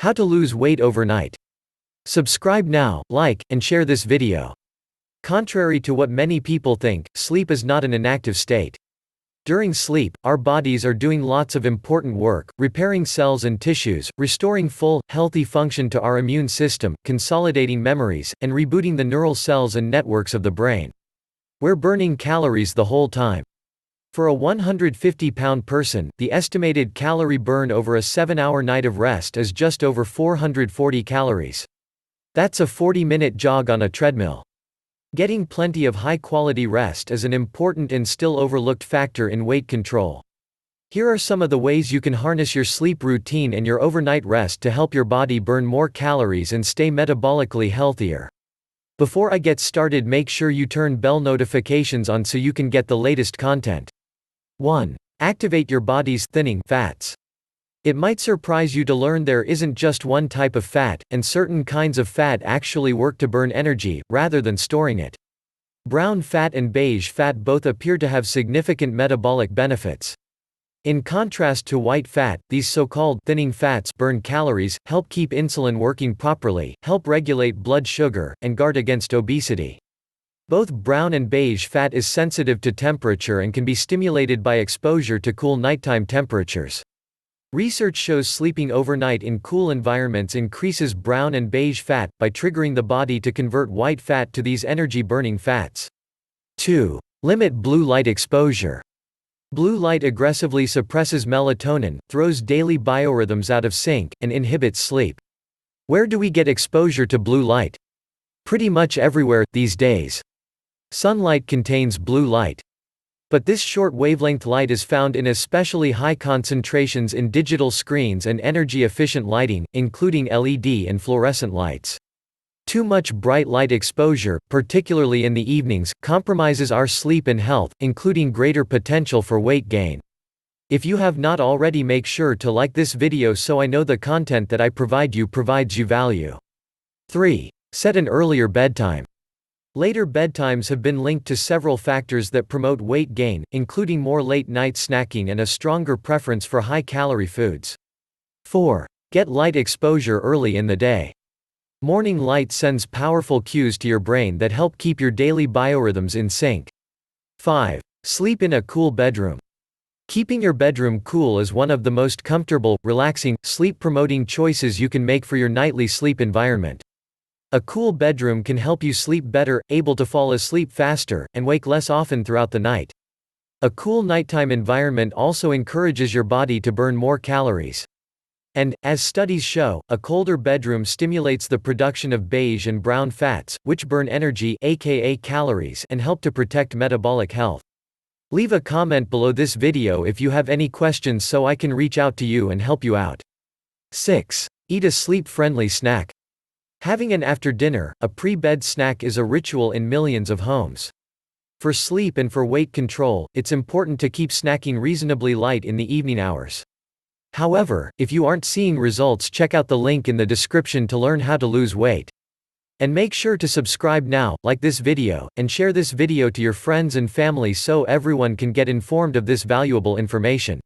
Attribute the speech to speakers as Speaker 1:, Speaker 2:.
Speaker 1: How to lose weight overnight. Subscribe now, like, and share this video. Contrary to what many people think, sleep is not an inactive state. During sleep, our bodies are doing lots of important work, repairing cells and tissues, restoring full, healthy function to our immune system, consolidating memories, and rebooting the neural cells and networks of the brain. We're burning calories the whole time. For a 150-pound person, the estimated calorie burn over a 7-hour night of rest is just over 440 calories. That's a 40-minute jog on a treadmill. Getting plenty of high-quality rest is an important and still overlooked factor in weight control. Here are some of the ways you can harness your sleep routine and your overnight rest to help your body burn more calories and stay metabolically healthier. Before I get started, make sure you turn bell notifications on so you can get the latest content. 1. Activate your body's thinning fats. It might surprise you to learn there isn't just one type of fat, and certain kinds of fat actually work to burn energy, rather than storing it. Brown fat and beige fat both appear to have significant metabolic benefits. In contrast to white fat, these so-called thinning fats burn calories, help keep insulin working properly, help regulate blood sugar, and guard against obesity. Both brown and beige fat is sensitive to temperature and can be stimulated by exposure to cool nighttime temperatures. Research shows sleeping overnight in cool environments increases brown and beige fat, by triggering the body to convert white fat to these energy-burning fats. 2. Limit blue light exposure. Blue light aggressively suppresses melatonin, throws daily biorhythms out of sync, and inhibits sleep. Where do we get exposure to blue light? Pretty much everywhere, these days. Sunlight contains blue light. But this short wavelength light is found in especially high concentrations in digital screens and energy-efficient lighting, including LED and fluorescent lights. Too much bright light exposure, particularly in the evenings, compromises our sleep and health, including greater potential for weight gain. If you have not already, make sure to like this video so I know the content that I provide you provides you value. 3. Set an earlier bedtime. Later bedtimes have been linked to several factors that promote weight gain, including more late-night snacking and a stronger preference for high-calorie foods. 4. Get light exposure early in the day. Morning light sends powerful cues to your brain that help keep your daily biorhythms in sync. 5. Sleep in a cool bedroom. Keeping your bedroom cool is one of the most comfortable, relaxing, sleep-promoting choices you can make for your nightly sleep environment. A cool bedroom can help you sleep better, able to fall asleep faster, and wake less often throughout the night. A cool nighttime environment also encourages your body to burn more calories. And, as studies show, a colder bedroom stimulates the production of beige and brown fats, which burn energy, aka calories, and help to protect metabolic health. Leave a comment below this video if you have any questions so I can reach out to you and help you out. 6. Eat a sleep-friendly snack. Having an after-dinner, a pre-bed snack is a ritual in millions of homes. For sleep and for weight control, it's important to keep snacking reasonably light in the evening hours. However, if you aren't seeing results, check out the link in the description to learn how to lose weight. And make sure to subscribe now, like this video, and share this video to your friends and family so everyone can get informed of this valuable information.